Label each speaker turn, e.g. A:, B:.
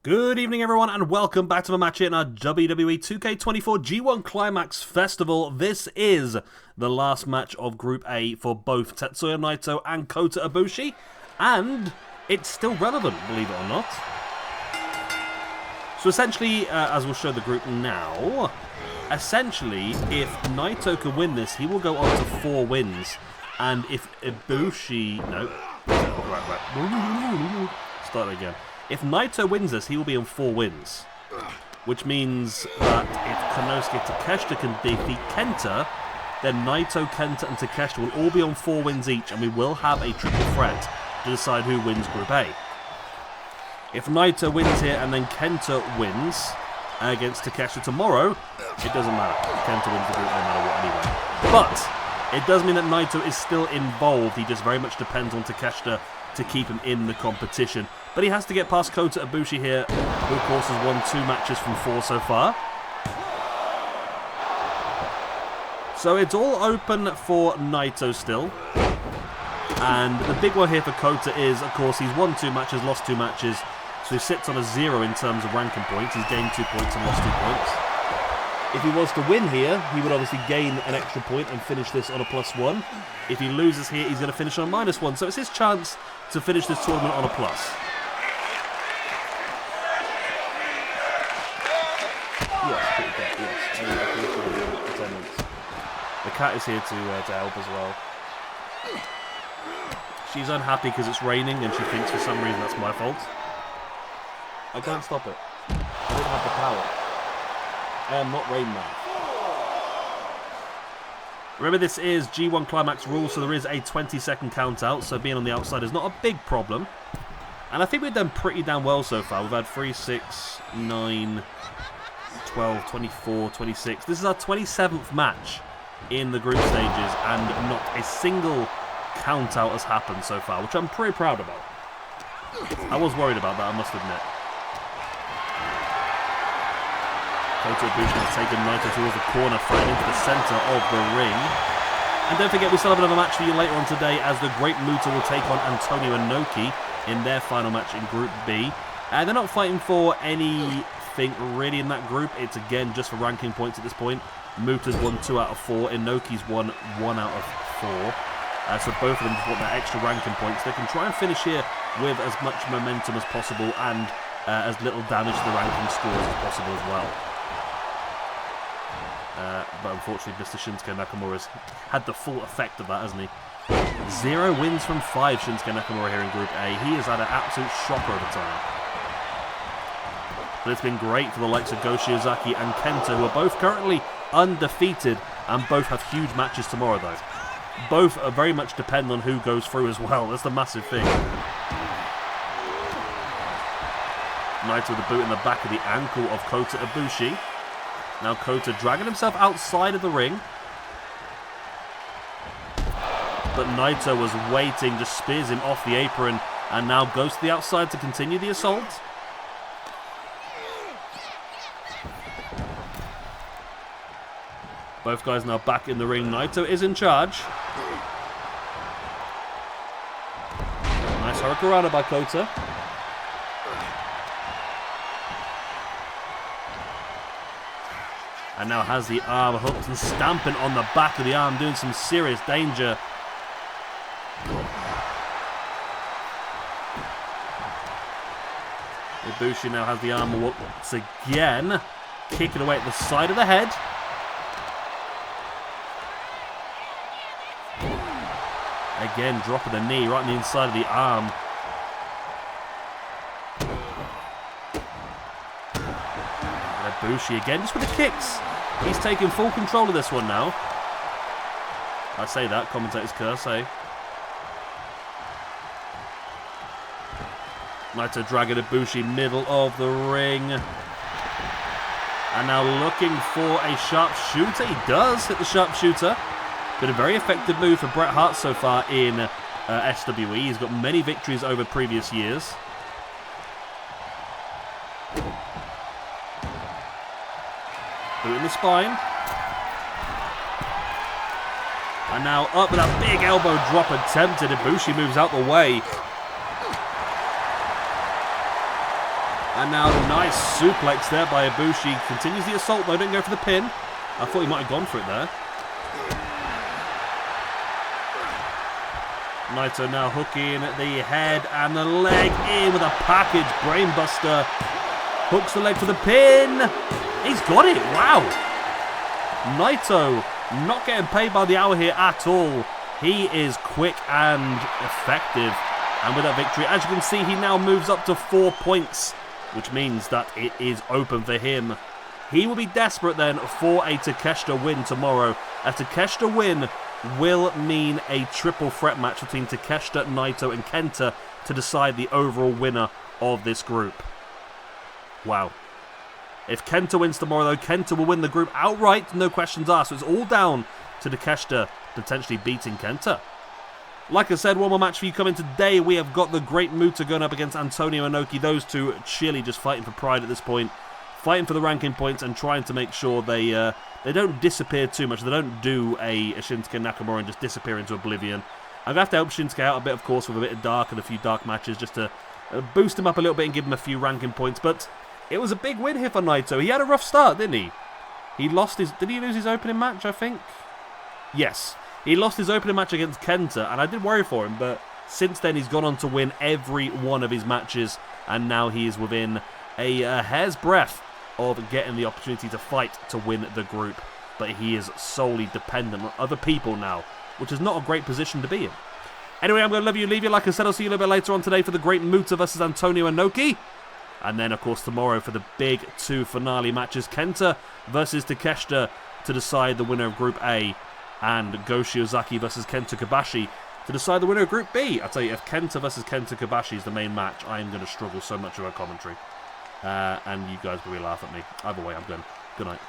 A: Good evening everyone and welcome back to the match here in our WWE 2K24 G1 Climax Festival. This is the last match of Group A for both Tetsuya Naito and Kota Ibushi, and it's still relevant, believe it or not. So essentially, as we'll show the group now, essentially if Naito can win this, he will go on to 4 wins, and if Ibushi... No. Right. Start again. If Naito wins this, he will be on 4 wins. Which means that if Konosuke Takeshita can defeat Kenta, then Naito, Kenta and Takeshita will all be on 4 wins each, and we will have a triple threat to decide who wins Group A. If Naito wins here and then Kenta wins against Takeshita tomorrow, it doesn't matter. Kenta wins the group no matter what anyway. But it does mean that Naito is still involved. He just very much depends on Takeshita to keep him in the competition. But he has to get past Kota Ibushi here, who of course has won 2 matches from 4 so far. So it's all open for Naito still. And the big one here for Kota is, of course, he's won 2 matches, lost 2 matches. So he sits on a 0 in terms of ranking points. He's gained 2 points and lost 2 points. If he was to win here, he would obviously gain an extra point and finish this on a +1. If he loses here, he's going to finish on a -1. So it's his chance to finish this tournament on a plus. Yes, pretty good, yes. The cat is here to help as well. She's unhappy because it's raining and she thinks for some reason that's my fault. I can't stop it. I don't have the power. I am not Rain Man. Remember, this is G1 Climax rules, so there is a 20-second count out, so being on the outside is not a big problem. And I think we've done pretty damn well so far. We've had 3, 6, 9, 12, 24, 26. This is our 27th match in the group stages, and not a single count out has happened so far, which I'm pretty proud about. I was worried about that, I must admit. Kota Ibushi taking Naito towards the corner, threading into the centre of the ring. And don't forget, we still have another match for you later on today, as the Great Muta will take on Antonio Inoki in their final match in Group B. And they're not fighting for anything really in that group. It's again just for ranking points at this point. Muta's won 2 out of 4, Inoki's won 1 out of 4. So both of them just want that extra ranking points. They can try and finish here with as much momentum as possible and as little damage to the ranking scores as possible as well. But unfortunately, Mr. Shinsuke Nakamura's had the full effect of that, hasn't he? 0 wins from 5, Shinsuke Nakamura here in Group A. He has had an absolute shocker over time. But it's been great for the likes of Go Shiozaki and Kenta, who are both currently undefeated and both have huge matches tomorrow, though. Both are very much depend on who goes through as well. That's the massive thing. Naito with the boot in the back of the ankle of Kota Ibushi. Now Kota dragging himself outside of the ring. But Naito was waiting, just spears him off the apron, and now goes to the outside to continue the assault. Both guys now back in the ring. Naito is in charge. Nice hurricanrana by Kota. And now has the arm hooked and stamping on the back of the arm, doing some serious danger. Ibushi now has the arm once again, kicking away at the side of the head. Again, dropping the knee right on the inside of the arm. And Ibushi again, just with the kicks. He's taking full control of this one now. I say that, commentators curse, eh? Naito dragging Ibushi middle of the ring. And now looking for a sharpshooter. He does hit the sharpshooter. Been a very effective move for Bret Hart so far in SWE. He's got many victories over previous years. Boot in the spine. And now up with that big elbow drop attempted. Ibushi moves out the way. And now nice suplex there by Ibushi. Continues the assault though, didn't go for the pin. I thought he might have gone for it there. Naito now hooking the head and the leg in with a package brainbuster. Hooks the leg for the pin. He's got it. Wow. Naito not getting paid by the hour here at all. He is quick and effective. And with that victory, as you can see, he now moves up to 4 points, which means that it is open for him. He will be desperate then for a Takeshita win tomorrow. A Takeshita win will mean a triple threat match between Takeshita, Naito and Kenta to decide the overall winner of this group. Wow. If Kenta wins tomorrow though, Kenta will win the group outright, no questions asked. So it's all down to Takeshita potentially beating Kenta. Like I said, one more match for you coming today. We have got the Great Muta going up against Antonio Inoki. Those two clearly just fighting for pride at this point. Fighting for the ranking points and trying to make sure they don't disappear too much. They don't do a Shinsuke Nakamura and just disappear into oblivion. I'm going to have to help Shinsuke out a bit, of course, with a bit of dark and a few dark matches just to boost him up a little bit and give him a few ranking points. But it was a big win here for Naito. He had a rough start, didn't he? He lost his... Did he lose his opening match, I think? Yes. He lost his opening match against Kenta, and I did worry for him, but since then he's gone on to win every one of his matches, and now he is within a hair's breadth of getting the opportunity to fight to win the group. But he is solely dependent on other people now, which is not a great position to be in. Anyway, I'm going to love you, leave you. Like I said, I'll see you a little bit later on today for the Great Muta versus Antonio Inoki. And then, of course, tomorrow for the big 2 finale matches, Kenta versus Takeshita to decide the winner of Group A, and Go Shiozaki versus Kenta Kobashi to decide the winner of Group B. I'll tell you, if Kenta versus Kenta Kobashi is the main match, I am going to struggle so much with our commentary. And you guys will laugh at me. Either way, I'm going. Good night.